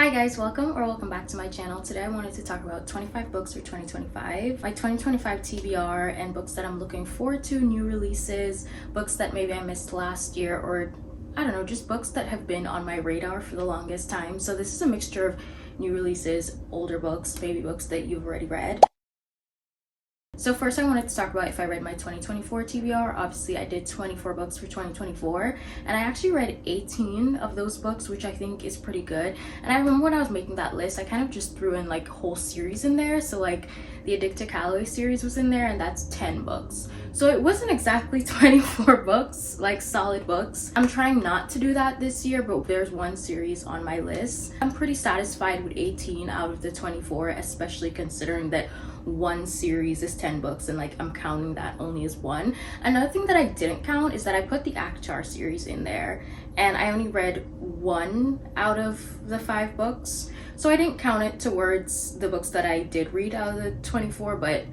Hi guys, welcome back to my channel. Today I wanted to talk about 25 books for 2025, my 2025 TBR, and books that I'm looking forward to, new releases, books that maybe I missed last year, or I don't know, just books that have been on my radar for the longest time. So this is a mixture of new releases, older books, maybe books that you've already read. So first I wanted to talk about if I read my 2024 TBR. Obviously I did 24 books for 2024 and I actually read 18 of those books, which I think is pretty good. And I remember when I was making that list, I kind of just threw in like whole series in there. So like the Addicted Calloway series was in there, and that's 10 books. So it wasn't exactly 24 books, like solid books. I'm trying not to do that this year, but there's one series on my list. I'm pretty satisfied with 18 out of the 24, especially considering that one series is 10 books and like I'm counting that only as one. Another thing that I didn't count is that I put the Akchar series in there and I only read one out of the 5 books, so I didn't count it towards the books that I did read out of the 24. But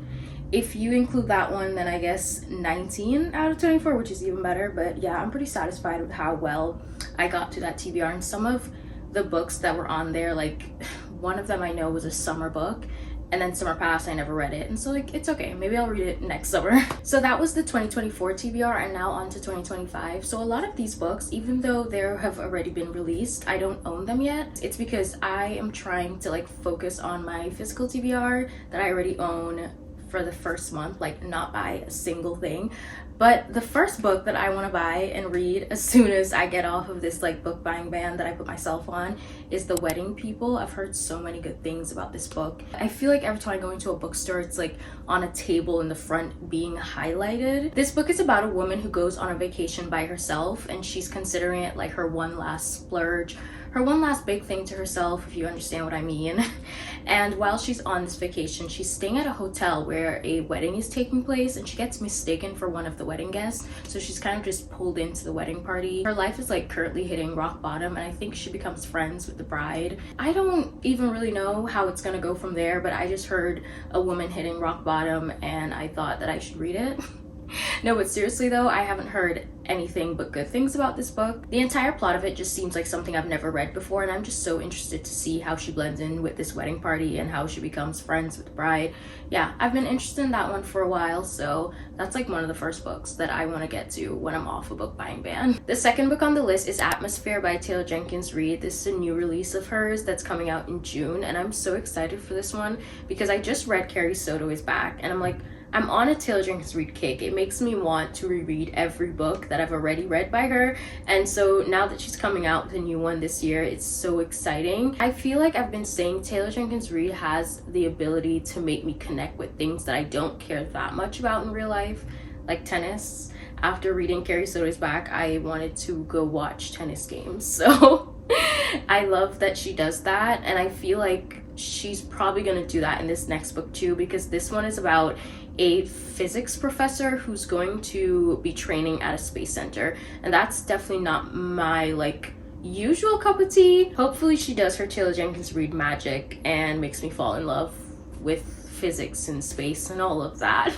if you include that one, then I guess 19 out of 24, which is even better. But yeah, I'm pretty satisfied with how well I got to that TBR. And some of the books that were on there, like one of them I know was a summer book, and then summer passed, I never read it, and so like it's okay, maybe I'll read it next summer. So that was the 2024 TBR, and now on to 2025. So a lot of these books, even though they have already been released, I don't own them yet. It's because I am trying to like focus on my physical TBR that I already own for the first month, like not buy a single thing. But the first book that I want to buy and read as soon as I get off of this like book buying ban that I put myself on is The Wedding People. I've heard so many good things about this book. I feel like every time I go into a bookstore, it's like on a table in the front being highlighted. This book is about a woman who goes on a vacation by herself, and she's considering it like her one last splurge, her one last big thing to herself, if you understand what I mean. And while she's on this vacation, she's staying at a hotel where a wedding is taking place, and she gets mistaken for one of the wedding guests. So she's kind of just pulled into the wedding party. Her life is like currently hitting rock bottom, and I think she becomes friends with the bride. I don't even really know how it's gonna go from there, but I just heard a woman hitting rock bottom and I thought that I should read it. No, but seriously though, I haven't heard anything but good things about this book. The entire plot of it just seems like something I've never read before, and I'm just so interested to see how she blends in with this wedding party and how she becomes friends with the bride. Yeah, I've been interested in that one for a while, so that's like one of the first books that I want to get to when I'm off a book buying ban. The second book on the list is Atmosphere by Taylor Jenkins Reid. This is a new release of hers that's coming out in June, and I'm so excited for this one because I just read Carrie Soto is Back, and I'm on a Taylor Jenkins Reid kick. It makes me want to reread every book that I've already read by her. And so now that she's coming out with a new one this year, it's so exciting. I feel like I've been saying Taylor Jenkins Reid has the ability to make me connect with things that I don't care that much about in real life, like tennis. After reading Carrie Soto is Back, I wanted to go watch tennis games. So I love that she does that, and I feel like she's probably gonna do that in this next book too, because this one is about a physics professor who's going to be training at a space center, and that's definitely not my like usual cup of tea. Hopefully she does her Taylor Jenkins Reid magic and makes me fall in love with physics and space and all of that.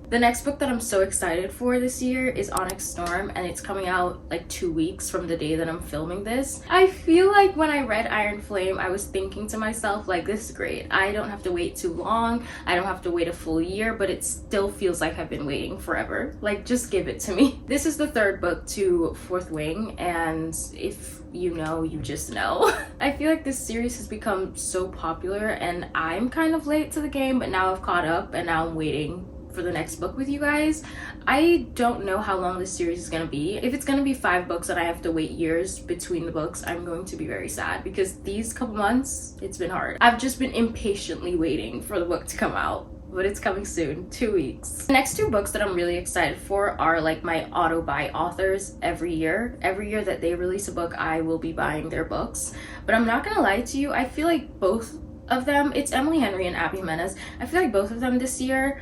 The next book that I'm so excited for this year is Onyx Storm, and it's coming out like 2 weeks from the day that I'm filming this. I feel like when I read Iron Flame, I was thinking to myself, like, this is great. I don't have to wait too long. I don't have to wait a full year, but it still feels like I've been waiting forever. Like, just give it to me. This is the third book to Fourth Wing, and if you know, you just know. I feel like this series has become so popular, and I'm kind of late to the game, but now I've caught up, and now I'm waiting for the next book with you guys. I don't know how long this series is gonna be. If it's gonna be 5 books and I have to wait years between the books, I'm going to be very sad, because these couple months, it's been hard. I've just been impatiently waiting for the book to come out, but it's coming soon, 2 weeks. The next 2 books that I'm really excited for are like my auto buy authors every year. Every year that they release a book, I will be buying their books. But I'm not gonna lie to you, I feel like both of them, it's Emily Henry and Abby Jimenez, I feel like both of them this year,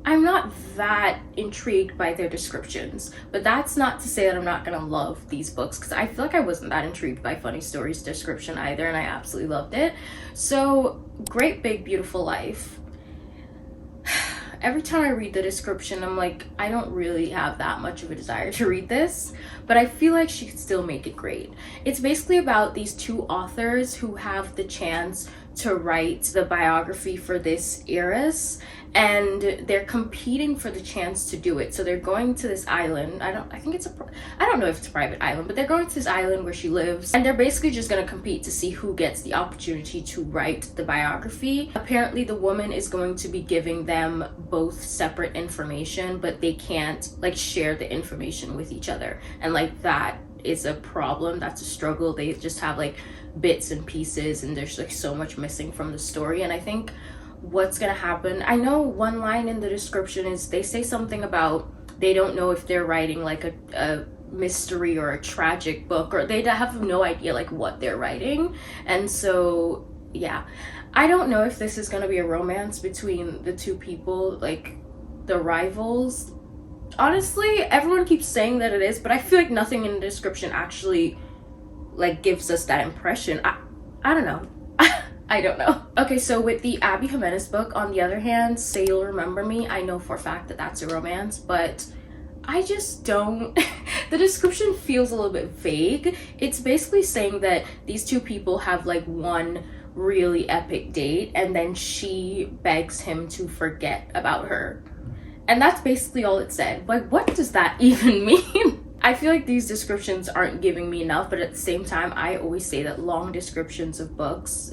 I'm not that intrigued by their descriptions, but that's not to say that I'm not gonna love these books, because I feel like I wasn't that intrigued by Funny Stories description either, and I absolutely loved it. So Great Big Beautiful Life. every time I read the description, I'm like, I don't really have that much of a desire to read this, but I feel like she could still make it great. It's basically about these two authors who have the chance to write the biography for this heiress, and they're competing for the chance to do it. So they're going to this island. I don't know if it's a private island, but they're going to this island where she lives, and they're basically just going to compete to see who gets the opportunity to write the biography. Apparently the woman is going to be giving them both separate information, but they can't like share the information with each other, and like that is a problem. That's a struggle. They just have like bits and pieces, and there's like so much missing from the story. And I think what's gonna happen, I know one line in the description is they say something about they don't know if they're writing like a mystery or a tragic book, or they have no idea like what they're writing. And so yeah, I don't know if this is gonna be a romance between the two people, like the rivals. Honestly, everyone keeps saying that it is, but I feel like nothing in the description actually like gives us that impression. I don't know. I don't know. Okay, so with the Abby Jimenez book, on the other hand, Say You'll Remember Me, I know for a fact that that's a romance, but I just don't. The description feels a little bit vague. It's basically saying that these two people have like one really epic date, and then she begs him to forget about her. And that's basically all it said. Like, what does that even mean? I feel like these descriptions aren't giving me enough, but at the same time, I always say that long descriptions of books,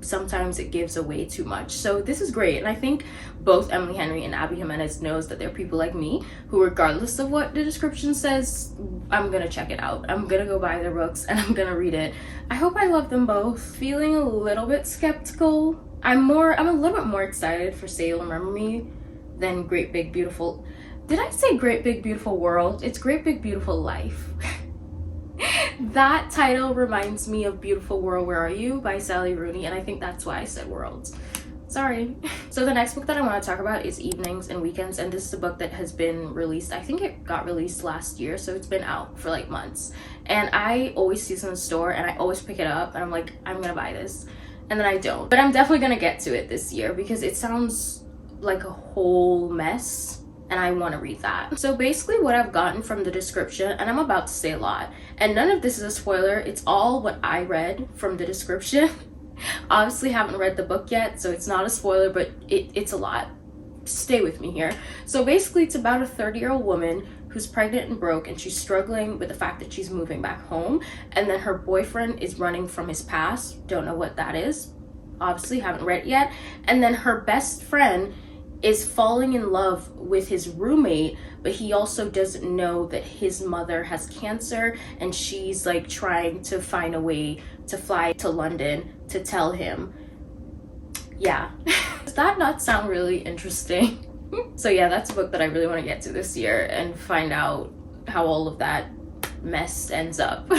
sometimes it gives away too much. So this is great, and I think both Emily Henry and Abby Jimenez knows that there are people like me who, regardless of what the description says, I'm gonna check it out. I'm gonna go buy their books and I'm gonna read it. I hope I love them both. Feeling a little bit skeptical. I'm a little bit more excited for Say You'll Remember Me than Great Big Beautiful. Did I say Great Big Beautiful World? It's Great Big Beautiful Life. That title reminds me of Beautiful World, Where Are You by Sally Rooney, and I think that's why I said worlds. Sorry. So the next book that I want to talk about is Evenings and Weekends, and this is a book that has been released. I think it got released last year, so it's been out for like months. And I always see this in the store, and I always pick it up, and I'm like, I'm gonna buy this. And then I don't. But I'm definitely gonna get to it this year because it sounds like a whole mess, and I want to read that. So basically what I've gotten from the description, and I'm about to say a lot, and none of this is a spoiler, it's all what I read from the description. Obviously haven't read the book yet, so it's not a spoiler, but it's a lot. Stay with me here. So basically it's about a 30-year-old woman who's pregnant and broke, and she's struggling with the fact that she's moving back home, and then her boyfriend is running from his past. Don't know what that is. Obviously haven't read it yet. And then her best friend is falling in love with his roommate, but he also doesn't know that his mother has cancer, and she's like trying to find a way to fly to London to tell him. Yeah. Does that not sound really interesting? So yeah, that's a book that I really want to get to this year and find out how all of that mess ends up.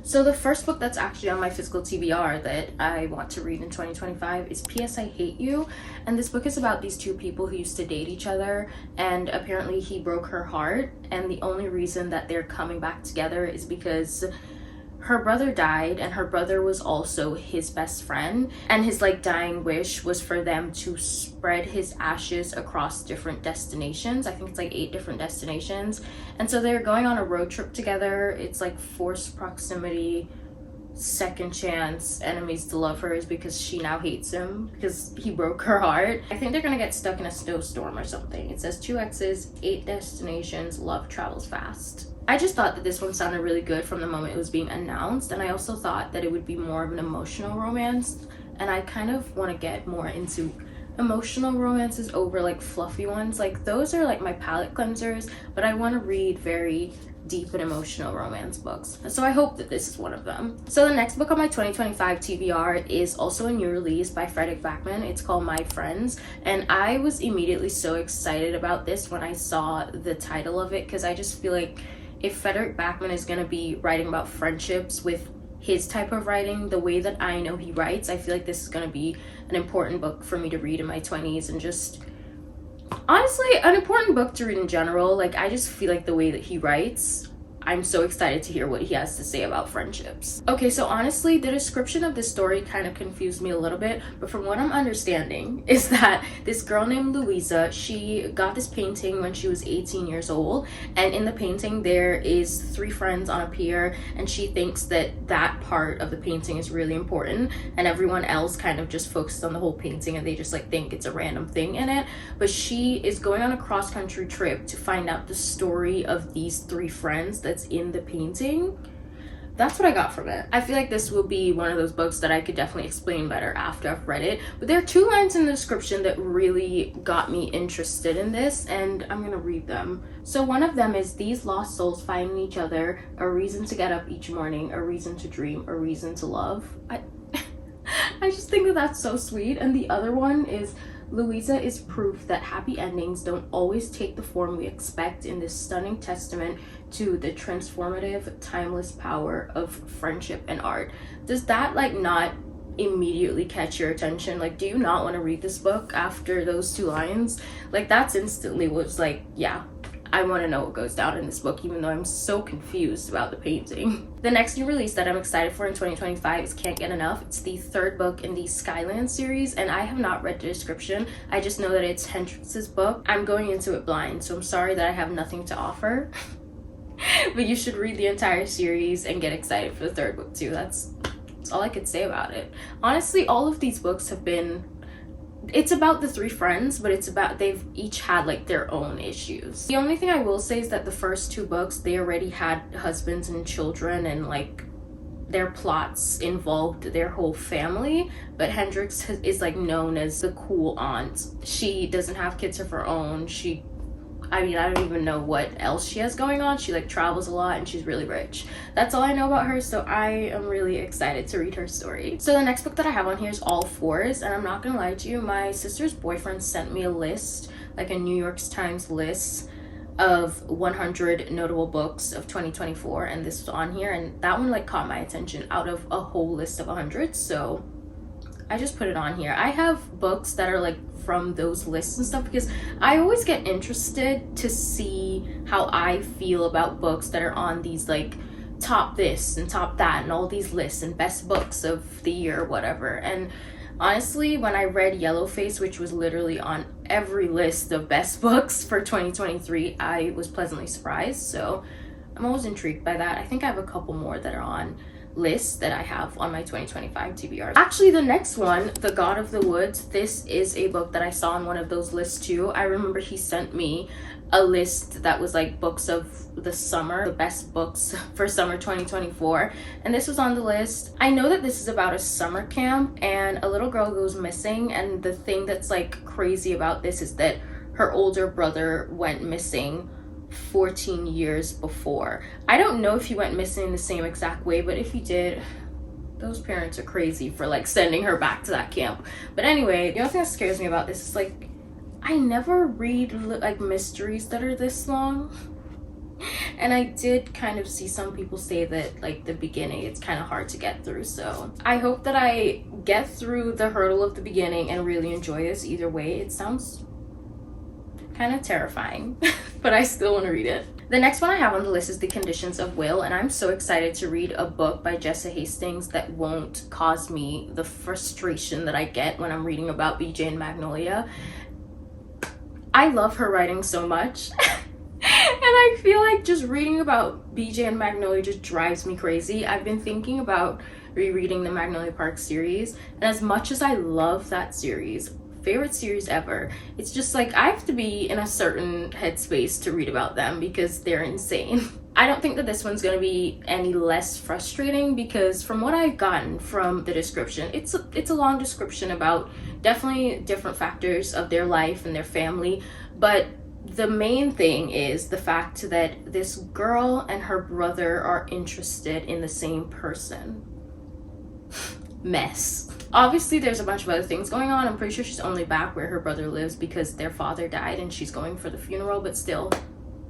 So the first book that's actually on my physical TBR that I want to read in 2025 is P.S. I Hate You. And this book is about these two people who used to date each other, and apparently he broke her heart, and the only reason that they're coming back together is because her brother died, and her brother was also his best friend, and his like dying wish was for them to spread his ashes across different destinations. I think it's like 8 different destinations. And so they're going on a road trip together. It's like forced proximity, second chance, enemies to lovers, because she now hates him because he broke her heart. I think they're gonna get stuck in a snowstorm or something. It says 2 exes, 8 destinations, love travels fast. I just thought that this one sounded really good from the moment it was being announced, and I also thought that it would be more of an emotional romance, and I kind of want to get more into emotional romances over like fluffy ones. Like those are like my palate cleansers, but I want to read very deep and emotional romance books, so I hope that this is one of them. So the next book on my 2025 TBR is also a new release by Fredrik Backman. It's called My Friends, and I was immediately so excited about this when I saw the title of it, because I just feel like if Fredrik Backman is going to be writing about friendships with his type of writing, the way that I know he writes, I feel like this is going to be an important book for me to read in my 20s, and just honestly an important book to read in general. Like I just feel like the way that he writes, I'm so excited to hear what he has to say about friendships. Okay, so honestly, the description of this story kind of confused me a little bit, but from what I'm understanding is that this girl named Louisa, she got this painting when she was 18 years old, and in the painting there is 3 friends on a pier, and she thinks that that part of the painting is really important, and everyone else kind of just focused on the whole painting and they just like think it's a random thing in it. But she is going on a cross-country trip to find out the story of these 3 friends that's in the painting. That's what I got from it. I feel like this will be one of those books that I could definitely explain better after I've read it, but there are 2 lines in the description that really got me interested in this, and I'm gonna read them. So one of them is, these lost souls finding each other, a reason to get up each morning, a reason to dream, a reason to love. I just think that that's so sweet. And the other one is, Louisa is proof that happy endings don't always take the form we expect in this stunning testament to the transformative, timeless power of friendship and art. Does that like not immediately catch your attention? Like, do you not want to read this book after those 2 lines? Like, that's instantly was like, yeah, I want to know what goes down in this book, even though I'm so confused about the painting. The next new release that I'm excited for in 2025 is Can't Get Enough. It's the 3rd book in the Skyland series, and I have not read the description. I just know that it's Hendrix's book. I'm going into it blind, so I'm sorry that I have nothing to offer. But you should read the entire series and get excited for the 3rd book too. That's all I could say about it. Honestly, all of these books have been, it's about the 3 friends, but it's about, they've each had like their own issues. The only thing I will say is that the first 2 books, they already had husbands and children, and like their plots involved their whole family. But Hendrix is like known as the cool aunt. She doesn't have kids of her own. I don't even know what else she has going on. She like travels a lot and she's really rich. That's all I know about her, so I am really excited to read her story. So the next book that I have on here is All Fours, and I'm not gonna lie to you, my sister's boyfriend sent me a list, like a New York Times list of 100 notable books of 2024, and this was on here, and that one like caught my attention out of a whole list of 100, so I just put it on here. I have books that are like from those lists and stuff because I always get interested to see how I feel about books that are on these like top this and top that and all these lists and best books of the year or whatever. And honestly, when I read Yellowface, which was literally on every list of best books for 2023, I was pleasantly surprised. So I'm always intrigued by that. I think I have a couple more that are on lists that I have on my 2025 TBRs. Actually, the next one, The God of the Woods, this is a book that I saw on one of those lists too. I remember he sent me a list that was like books of the summer, the best books for summer 2024, and this was on the list. I know that this is about a summer camp and a little girl goes missing, and the thing that's like crazy about this is that her older brother went missing 14 years before. I don't know if he went missing the same exact way, but if he did, those parents are crazy for like sending her back to that camp. But anyway, the other thing that scares me about this is like I never read like mysteries that are this long, and I did kind of see some people say that like the beginning it's kind of hard to get through, so I hope that I get through the hurdle of the beginning and really enjoy this. Either way, it sounds kind of terrifying, but I still want to read it. The next one I have on the list is The Conditions of Will, and I'm so excited to read a book by Jessa Hastings that won't cause me the frustration that I get when I'm reading about BJ and Magnolia. I love her writing so much. And I feel like just reading about BJ and Magnolia just drives me crazy. I've been thinking about rereading the Magnolia Park series, and as much as I love that series, favorite series ever, it's just like I have to be in a certain headspace to read about them because they're insane. I don't think that this one's going to be any less frustrating because from what I've gotten from the description, it's a long description about definitely different factors of their life and their family, but the main thing is the fact that this girl and her brother are interested in the same person. Mess. Obviously, there's a bunch of other things going on. I'm pretty sure she's only back where her brother lives because their father died and she's going for the funeral, but still,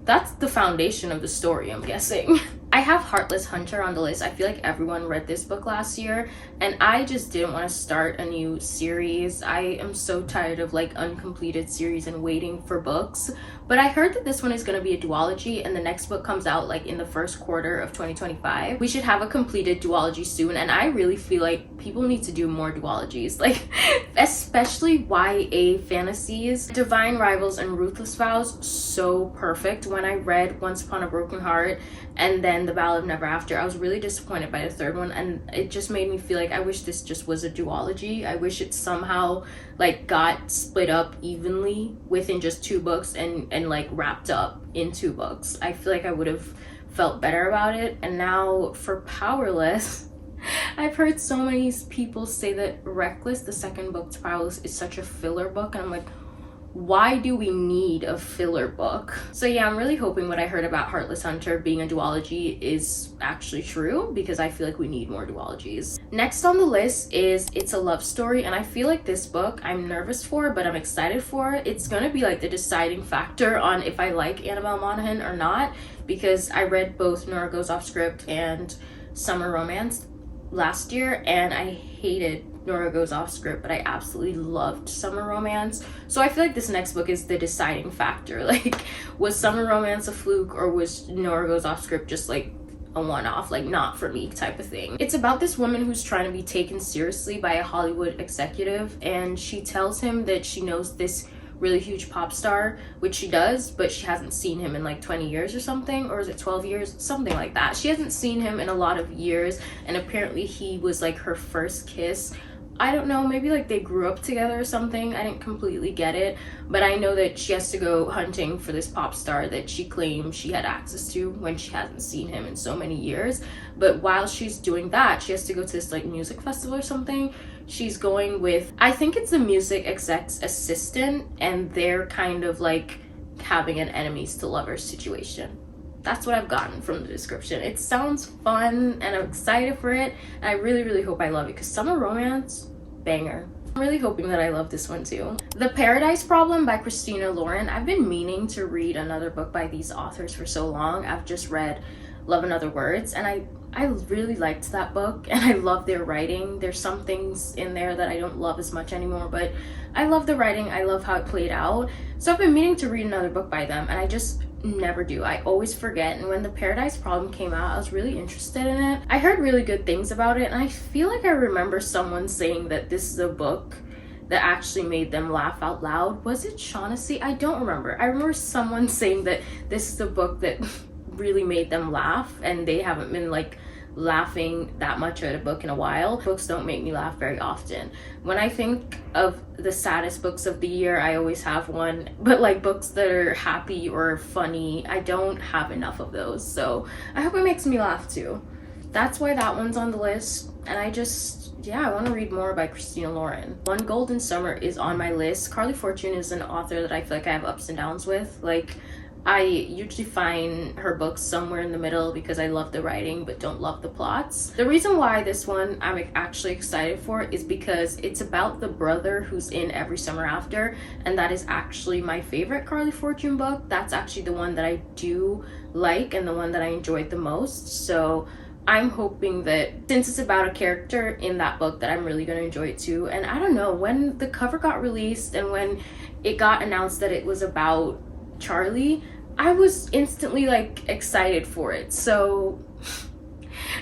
that's the foundation of the story, I'm guessing. I have Heartless Hunter on the list. I feel like everyone read this book last year, and I just didn't want to start a new series. I am so tired of like uncompleted series and waiting for books. But I heard that this one is going to be a duology, and the next book comes out like in the first quarter of 2025. We should have a completed duology soon, and I really feel like people need to do more duologies, like especially YA fantasies. Divine Rivals and Ruthless Vows, so perfect. When I read Once Upon a Broken Heart and then The Ballad of Never After, I was really disappointed by the third one, and it just made me feel like I wish this just was a duology. I wish it somehow like got split up evenly within just 2 books and like wrapped up in 2 books. I feel like I would have felt better about it. And now for Powerless, I've heard so many people say that Reckless, the second book to Powerless, is such a filler book, and I'm like, why do we need a filler book? So yeah, I'm really hoping what I heard about Heartless Hunter being a duology is actually true, because I feel like we need more duologies. Next on the list is It's a Love Story, and I feel like this book I'm nervous for, but I'm excited for. It's gonna be like the deciding factor on if I like Annabelle Monaghan or not, because I read both Nora Goes Off Script and Summer Romance last year, and I hated Nora Goes Off Script, but I absolutely loved Summer Romance. So I feel like this next book is the deciding factor. Like, was Summer Romance a fluke, or was Nora Goes Off Script just like a one-off, like not for me type of thing? It's about this woman who's trying to be taken seriously by a Hollywood executive, and she tells him that she knows this really huge pop star, which she does, but she hasn't seen him in like 20 years or something, or is it 12 years, something like that. She hasn't seen him in a lot of years, and apparently he was like her first kiss. I don't know, maybe like they grew up together or something. I didn't completely get it, but I know that she has to go hunting for this pop star that she claims she had access to when she hasn't seen him in so many years. But while she's doing that, she has to go to this like music festival or something. She's going with, I think it's the music exec's assistant, and they're kind of like having an enemies to lovers situation. That's what I've gotten from the description. It sounds fun, and I'm excited for it, and I really hope I love it, because Summer Romance, banger. I'm really hoping that I love this one too. The Paradise Problem by Christina Lauren. I've been meaning to read another book by these authors for so long. I've just read Love and Other Words, and I really liked that book, and I love their writing. There's some things in there that I don't love as much anymore, but I love the writing. I love how it played out. So I've been meaning to read another book by them, and I just never do. I always forget. And when The Paradise Problem came out, I was really interested in it. I heard really good things about it, and I feel like I remember someone saying that this is a book that actually made them laugh out loud. Was it Shaughnessy? I don't remember. I remember someone saying that this is a book that really made them laugh, and they haven't been like laughing that much at a book in a while. Books don't make me laugh very often. When I think of the saddest books of the year, I always have one, but like books that are happy or funny, I don't have enough of those. So I hope it makes me laugh too. That's why that one's on the list. And I want to read more by Christina Lauren. One Golden Summer is on my list. Carly Fortune is an author that I feel like I have ups and downs with. Like, I usually find her books somewhere in the middle because I love the writing but don't love the plots. The reason why this one I'm actually excited for is because it's about the brother who's in Every Summer After, and that is actually my favorite Carly Fortune book. That's actually the one that I do like and the one that I enjoyed the most. So I'm hoping that since it's about a character in that book, that I'm really going to enjoy it too. And I don't know, when the cover got released and when it got announced that it was about Charlie, I was instantly like excited for it. So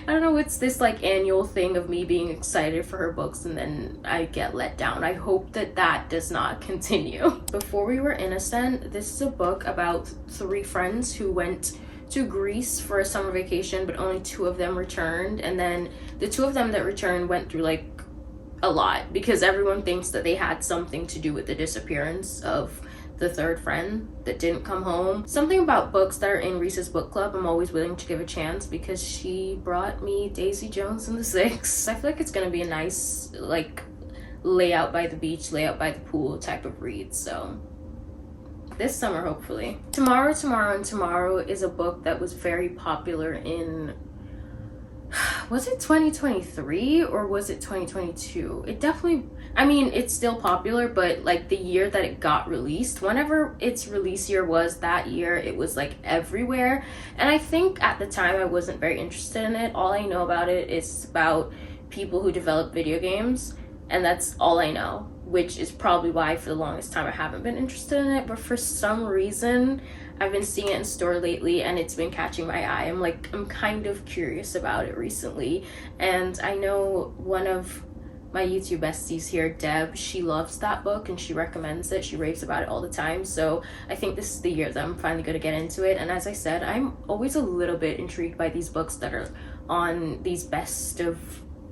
I don't know, it's this like annual thing of me being excited for her books and then I get let down. I hope that that does not continue. Before We Were Innocent, this is a book about 3 friends who went to Greece for a summer vacation, but only 2 of them returned, and then the 2 of them that returned went through like a lot because everyone thinks that they had something to do with the disappearance of the 3rd friend that didn't come home. Something about books that are in Reese's book club, I'm always willing to give a chance because she brought me Daisy Jones and the Six. I feel like it's gonna be a nice like lay out by the beach, lay out by the pool type of read. So this summer, hopefully. Tomorrow is a book that was very popular in was it 2023 or was it 2022? It definitely, I mean, it's still popular, but like the year that it got released, whenever its release year was, that year it was like everywhere. And I think at the time I wasn't very interested in it. All I know about it is about people who develop video games, and that's all I know, which is probably why for the longest time I haven't been interested in it. But for some reason I've been seeing it in store lately and it's been catching my eye. I'm kind of curious about it recently, and I know one of my YouTube besties here, Deb, she loves that book and she recommends it. She raves about it all the time. So I think this is the year that I'm finally going to get into it. And as I said, I'm always a little bit intrigued by these books that are on these best of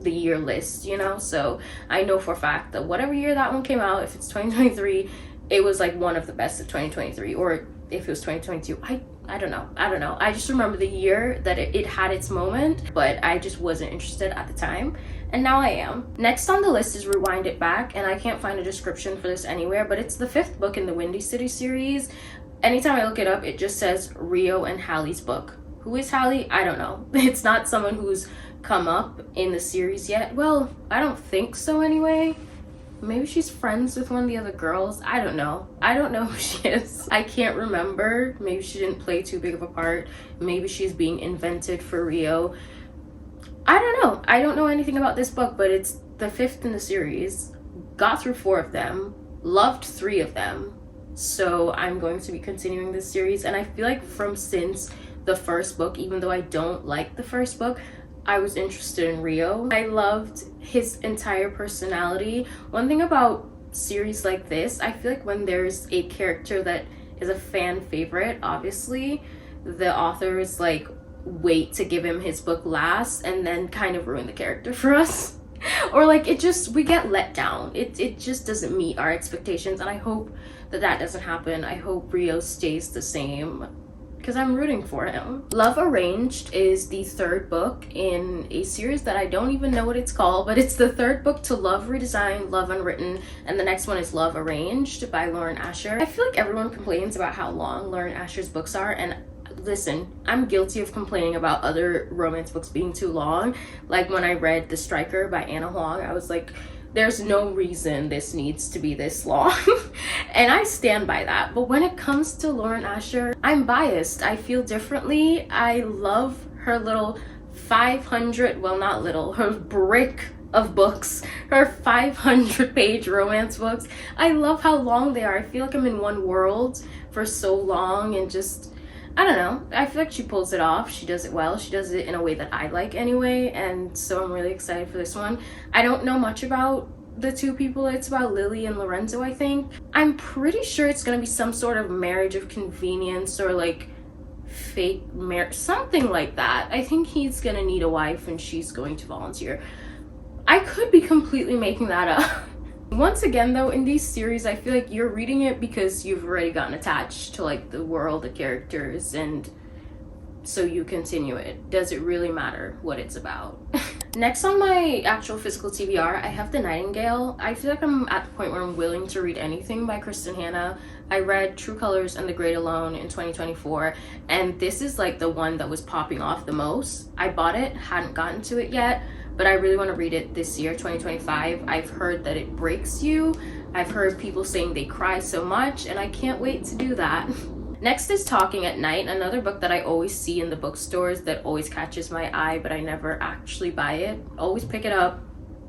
the year list, you know. So I know for a fact that whatever year that one came out, if it's 2023, it was like one of the best of 2023, or if it was 2022, I don't know. I just remember the year that it had its moment, but I just wasn't interested at the time, and now I am. Next on the list is Rewind It Back, and I can't find a description for this anywhere, but it's the 5th book in the Windy City series. Anytime I look it up, it just says Rio and Hallie's book. Who is Hallie? I don't know. It's not someone who's come up in the series yet. Well, I don't think so anyway. Maybe she's friends with one of the other girls. I don't know who she is. I can't remember. Maybe she didn't play too big of a part. Maybe she's being invented for Rio. I don't know. I don't know anything about this book, but it's the 5th in the series. Got through 4 of them. Loved 3 of them. So I'm going to be continuing this series, and I feel like since the 1st book, even though I don't like the 1st book, I was interested in Rio. I loved his entire personality. One thing about series like this, I feel like when there's a character that is a fan favorite, obviously the authors like wait to give him his book last and then kind of ruin the character for us. Or like we get let down. It just doesn't meet our expectations, and I hope that doesn't happen. I hope Rio stays the same, because I'm rooting for him. Love Arranged is the 3rd book in a series that I don't even know what it's called, but it's the 3rd book to Love Redesigned, Love Unwritten, and the next one is Love Arranged by Lauren Asher. I feel like everyone complains about how long Lauren Asher's books are, and listen, I'm guilty of complaining about other romance books being too long. Like when I read The Striker by Anna Huang, I was like, there's no reason this needs to be this long. And I stand by that. But when it comes to Lauren Asher, I'm biased. I feel differently. I love her little 500, well, not little, her brick of books, her 500-page romance books. I love how long they are. I feel like I'm in one world for so long, and just, I don't know, I feel like she pulls it off. She does it well. She does it in a way that I like anyway, and so I'm really excited for this one. I don't know much about the 2 people it's about, Lily and Lorenzo, I think. I'm pretty sure it's gonna be some sort of marriage of convenience, or like fake marriage, something like that. I think he's gonna need a wife and she's going to volunteer. I could be completely making that up. Once again though, in these series, I feel like you're reading it because you've already gotten attached to like the world, the characters, and so you continue it. Does it really matter what it's about? Next on my actual physical TBR, I have The Nightingale. I feel like I'm at the point where I'm willing to read anything by Kristen Hanna. I read True Colors and The Great Alone in 2024, and this is like the one that was popping off the most. I bought it, hadn't gotten to it yet, but I really want to read it this year, 2025. I've heard that it breaks you. I've heard people saying they cry so much, and I can't wait to do that. Next is Talking at Night, another book that I always see in the bookstores that always catches my eye, but I never actually buy it. Always pick it up,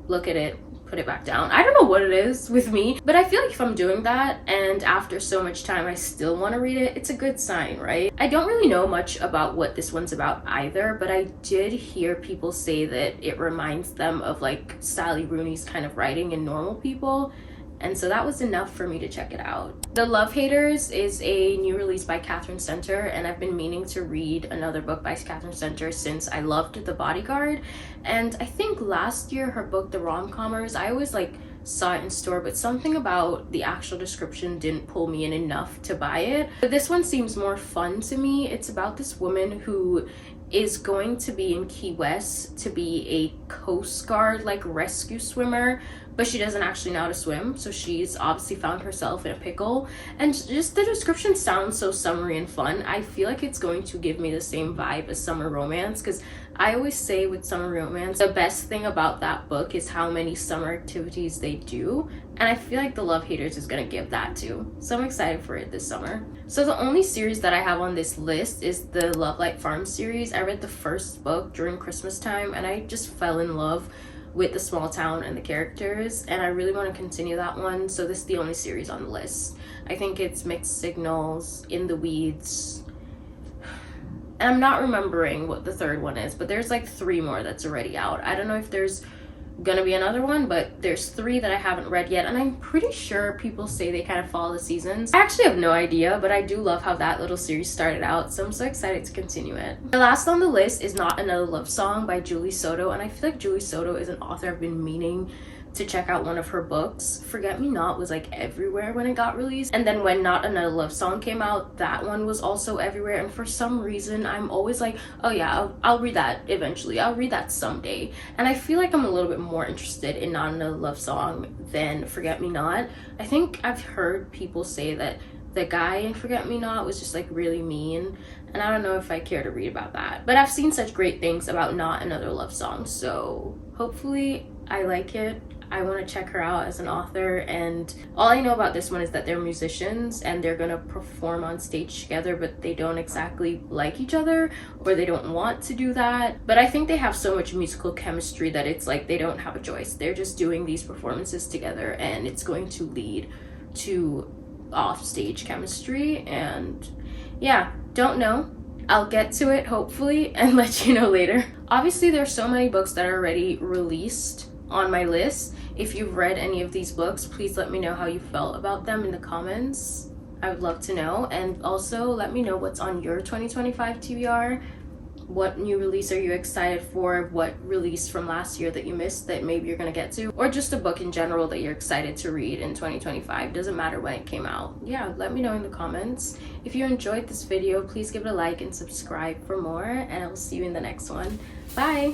look at it, put it back down. I don't know what it is with me, but I feel like if I'm doing that and after so much time I still want to read it, it's a good sign, right? I don't really know much about what this one's about either, but I did hear people say that it reminds them of like Sally Rooney's kind of writing in Normal People, and so that was enough for me to check it out. The Love Haters is a new release by Catherine Center, and I've been meaning to read another book by Catherine Center since I loved The Bodyguard. And I think last year her book, The Rom-Commers, I always like saw it in store, but something about the actual description didn't pull me in enough to buy it. But this one seems more fun to me. It's about this woman who is going to be in Key West to be a Coast Guard like rescue swimmer, but she doesn't actually know how to swim, so she's obviously found herself in a pickle. And just the description sounds so summery and fun. I feel like it's going to give me the same vibe as summer romance, because I always say with summer romance, the best thing about that book is how many summer activities they do, and I feel like The Love Haters is gonna give that too. So I'm excited for it this summer. So the only series that I have on this list is the Lovelight Farm series. I read the first book during Christmas time, and I just fell in love with the small town and the characters, and I really want to continue that one. So this is the only series on the list. I think it's Mixed Signals, In the Weeds, and I'm not remembering what the third one is, but there's like 3 more that's already out. I don't know if there's gonna be another one, but there's 3 that I haven't read yet, and I'm pretty sure people say they kind of follow the seasons. I actually have no idea, but I do love how that little series started out, so I'm so excited to continue it. The last on the list is Not Another Love Song by Julie Soto, and I feel like Julie Soto is an author I've been meaning to check out one of her books. Forget Me Not was like everywhere when it got released, and then when Not Another Love Song came out, that one was also everywhere, and for some reason I'm always like, oh yeah, I'll read that eventually, I'll read that someday. And I feel like I'm a little bit more interested in Not Another Love Song than Forget Me Not. I think I've heard people say that the guy in Forget Me Not was just like really mean, and I don't know if I care to read about that, but I've seen such great things about Not Another Love Song, so hopefully I like it. I want to check her out as an author, and all I know about this one is that they're musicians and they're gonna perform on stage together, but they don't exactly like each other, or they don't want to do that. But I think they have so much musical chemistry that it's like they don't have a choice. They're just doing these performances together, and it's going to lead to off-stage chemistry. And yeah, don't know. I'll get to it hopefully and let you know later. Obviously there's so many books that are already released on my list. If you've read any of these books, please let me know how you felt about them in the comments. I would love to know. And also let me know what's on your 2025 TBR. What new release are you excited for? What release from last year that you missed that maybe you're gonna get to? Or just a book in general that you're excited to read in 2025. Doesn't matter when it came out. Yeah, let me know in the comments. If you enjoyed this video, please give it a like and subscribe for more, and I will see you in the next one. Bye!